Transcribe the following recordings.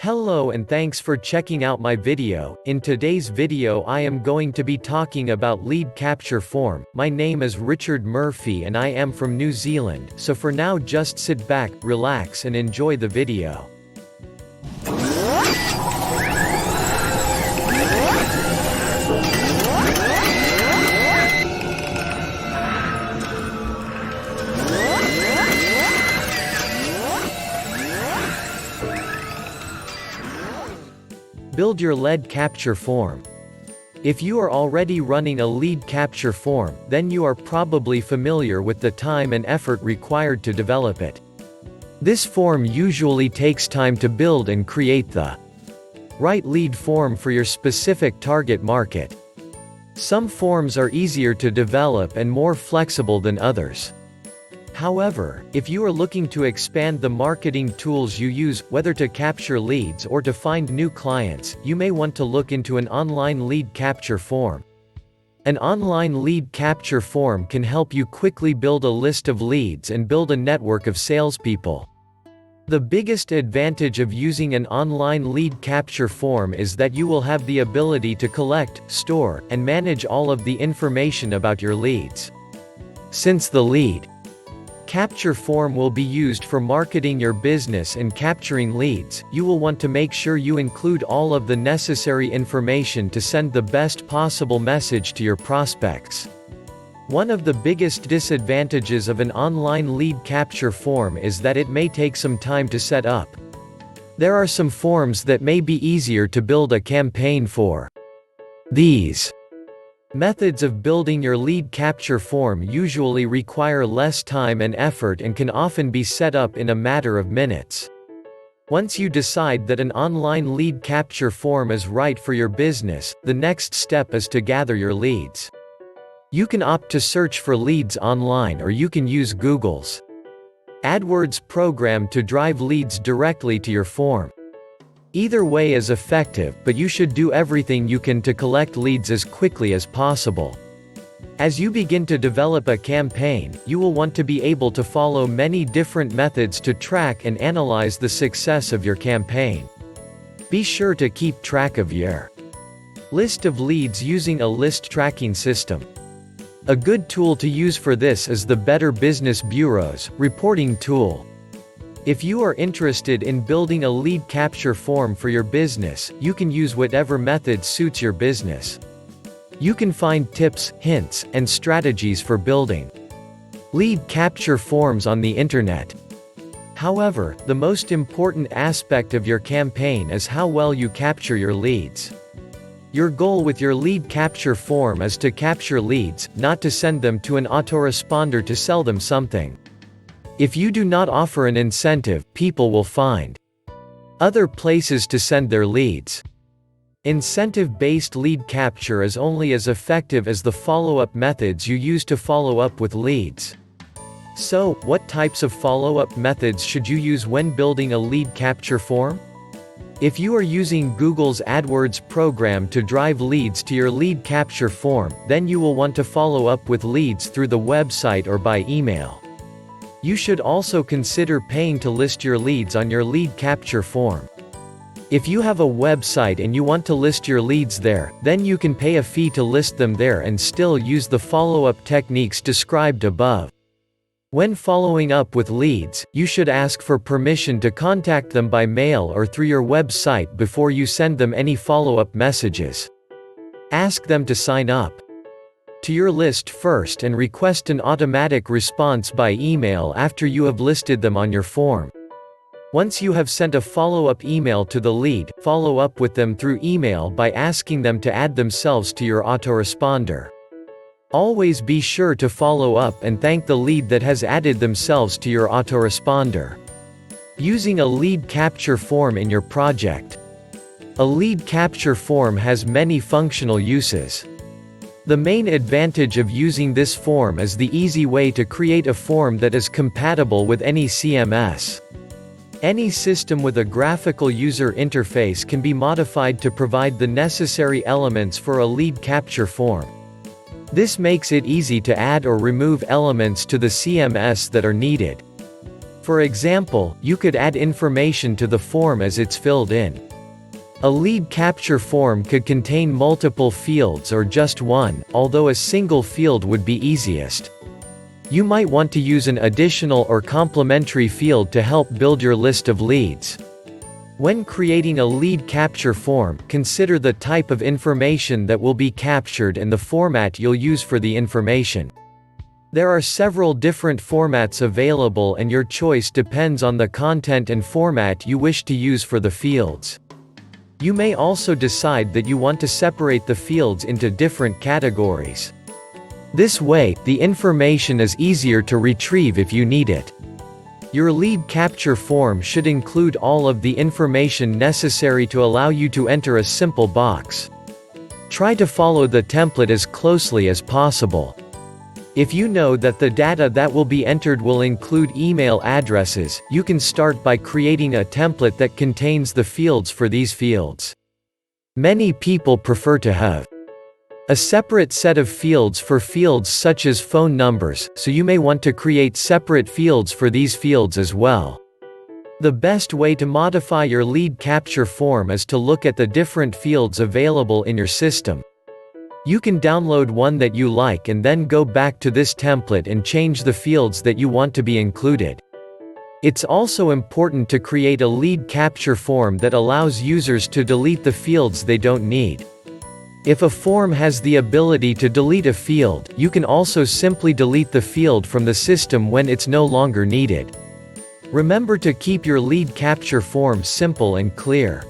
Hello and thanks for checking out my video. In today's video I am going to be talking about lead capture form. My name is Richard Murphy and I am from New Zealand, so for now just sit back, relax and enjoy the video. Build your lead capture form. If you are already running a lead capture form, then you are probably familiar with the time and effort required to develop it. This form usually takes time to build and create the right lead form for your specific target market. Some forms are easier to develop and more flexible than others. However, if you are looking to expand the marketing tools you use, whether to capture leads or to find new clients, you may want to look into an online lead capture form. An online lead capture form can help you quickly build a list of leads and build a network of salespeople. The biggest advantage of using an online lead capture form is that you will have the ability to collect, store, and manage all of the information about your leads. Since the lead capture form will be used for marketing your business and capturing leads, you will want to make sure you include all of the necessary information to send the best possible message to your prospects. One of the biggest disadvantages of an online lead capture form is that it may take some time to set up. There are some forms that may be easier to build a campaign for. These methods of building your lead capture form usually require less time and effort and can often be set up in a matter of minutes. Once you decide that an online lead capture form is right for your business, the next step is to gather your leads. You can opt to search for leads online, or you can use Google's AdWords program to drive leads directly to your form. Either way is effective, but you should do everything you can to collect leads as quickly as possible. As you begin to develop a campaign, you will want to be able to follow many different methods to track and analyze the success of your campaign. Be sure to keep track of your list of leads using a list tracking system. A good tool to use for this is the Better Business Bureau's reporting tool. If you are interested in building a lead capture form for your business, you can use whatever method suits your business. You can find tips, hints, and strategies for building lead capture forms on the internet. However, the most important aspect of your campaign is how well you capture your leads. Your goal with your lead capture form is to capture leads, not to send them to an autoresponder to sell them something. If you do not offer an incentive, people will find other places to send their leads. Incentive-based lead capture is only as effective as the follow-up methods you use to follow up with leads. So, what types of follow-up methods should you use when building a lead capture form? If you are using Google's AdWords program to drive leads to your lead capture form, then you will want to follow up with leads through the website or by email. You should also consider paying to list your leads on your lead capture form. If you have a website and you want to list your leads there, then you can pay a fee to list them there and still use the follow-up techniques described above. When following up with leads, you should ask for permission to contact them by mail or through your website before you send them any follow-up messages. Ask them to sign up to your list first and request an automatic response by email after you have listed them on your form. Once you have sent a follow-up email to the lead, follow up with them through email by asking them to add themselves to your autoresponder. Always be sure to follow up and thank the lead that has added themselves to your autoresponder. Using a lead capture form in your project. A lead capture form has many functional uses. The main advantage of using this form is the easy way to create a form that is compatible with any CMS. Any system with a graphical user interface can be modified to provide the necessary elements for a lead capture form. This makes it easy to add or remove elements to the CMS that are needed. For example, you could add information to the form as it's filled in. A lead capture form could contain multiple fields or just one, although a single field would be easiest. You might want to use an additional or complementary field to help build your list of leads. When creating a lead capture form, consider the type of information that will be captured and the format you'll use for the information. There are several different formats available, and your choice depends on the content and format you wish to use for the fields. You may also decide that you want to separate the fields into different categories. This way, the information is easier to retrieve if you need it. Your lead capture form should include all of the information necessary to allow you to enter a simple box. Try to follow the template as closely as possible. If you know that the data that will be entered will include email addresses, you can start by creating a template that contains the fields for these fields. Many people prefer to have a separate set of fields for fields such as phone numbers, so you may want to create separate fields for these fields as well. The best way to modify your lead capture form is to look at the different fields available in your system. You can download one that you like and then go back to this template and change the fields that you want to be included. It's also important to create a lead capture form that allows users to delete the fields they don't need. If a form has the ability to delete a field, you can also simply delete the field from the system when it's no longer needed. Remember to keep your lead capture form simple and clear.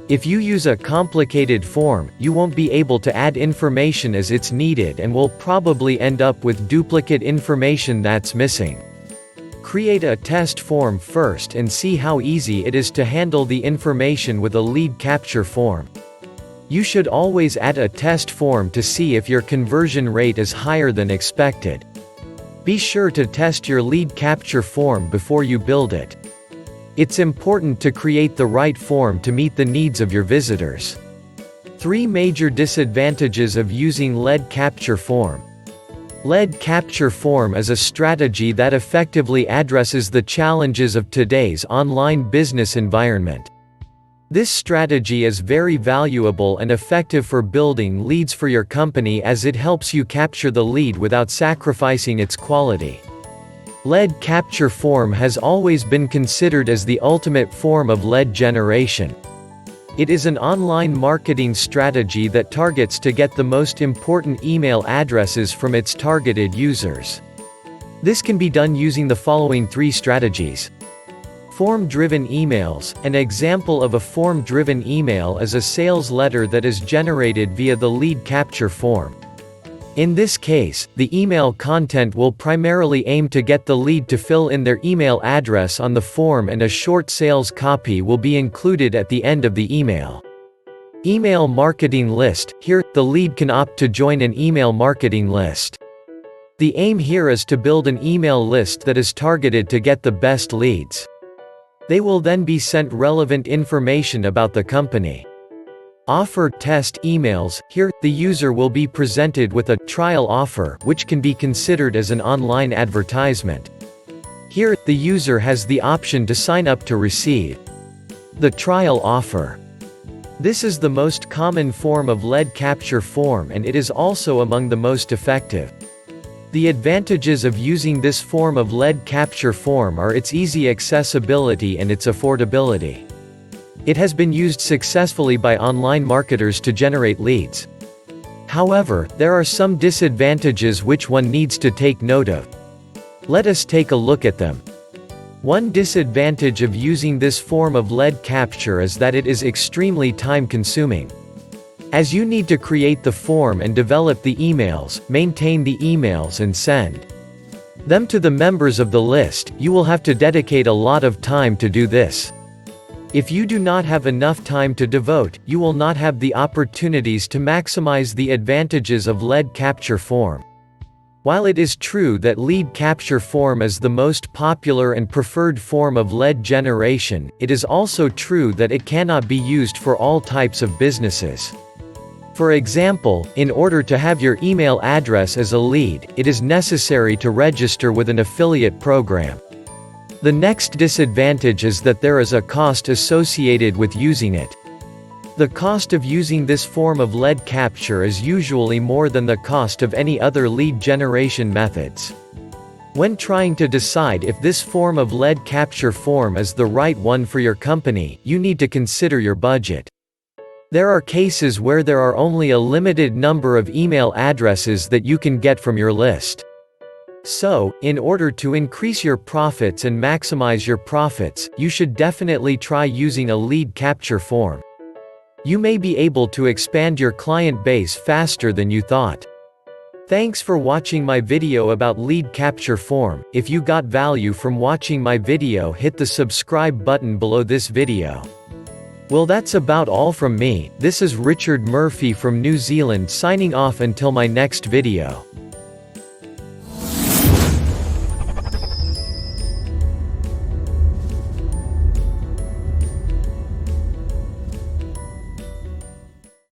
If you use a complicated form, you won't be able to add information as it's needed and will probably end up with duplicate information that's missing. Create a test form first and see how easy it is to handle the information with a lead capture form. You should always add a test form to see if your conversion rate is higher than expected. Be sure to test your lead capture form before you build it. It's important to create the right form to meet the needs of your visitors. 3 major disadvantages of using lead capture form. Lead capture form is a strategy that effectively addresses the challenges of today's online business environment. This strategy is very valuable and effective for building leads for your company, as it helps you capture the lead without sacrificing its quality. Lead capture form has always been considered as the ultimate form of lead generation. It is an online marketing strategy that targets to get the most important email addresses from its targeted users. This can be done using the following 3 strategies. Form-driven emails. An example of a form-driven email is a sales letter that is generated via the lead capture form. In this case, the email content will primarily aim to get the lead to fill in their email address on the form, and a short sales copy will be included at the end of the email. Email marketing list. Here, the lead can opt to join an email marketing list. The aim here is to build an email list that is targeted to get the best leads. They will then be sent relevant information about the company. Offer test emails. Here, the user will be presented with a trial offer, which can be considered as an online advertisement. Here, the user has the option to sign up to receive the trial offer. This is the most common form of lead capture form, and it is also among the most effective. The advantages of using this form of lead capture form are its easy accessibility and its affordability. It has been used successfully by online marketers to generate leads. However, there are some disadvantages which one needs to take note of. Let us take a look at them. One disadvantage of using this form of lead capture is that it is extremely time-consuming. As you need to create the form and develop the emails, maintain the emails and send them to the members of the list, you will have to dedicate a lot of time to do this. If you do not have enough time to devote, you will not have the opportunities to maximize the advantages of lead capture form. While it is true that lead capture form is the most popular and preferred form of lead generation, it is also true that it cannot be used for all types of businesses. For example, in order to have your email address as a lead, it is necessary to register with an affiliate program. The next disadvantage is that there is a cost associated with using it. The cost of using this form of lead capture is usually more than the cost of any other lead generation methods. When trying to decide if this form of lead capture form is the right one for your company, you need to consider your budget. There are cases where there are only a limited number of email addresses that you can get from your list. So, in order to increase your profits and maximize your profits, you should definitely try using a lead capture form. You may be able to expand your client base faster than you thought. Thanks for watching my video about lead capture form. If you got value from watching my video, hit the subscribe button below this video. Well, that's about all from me. This is Richard Murphy from New Zealand signing off until my next video.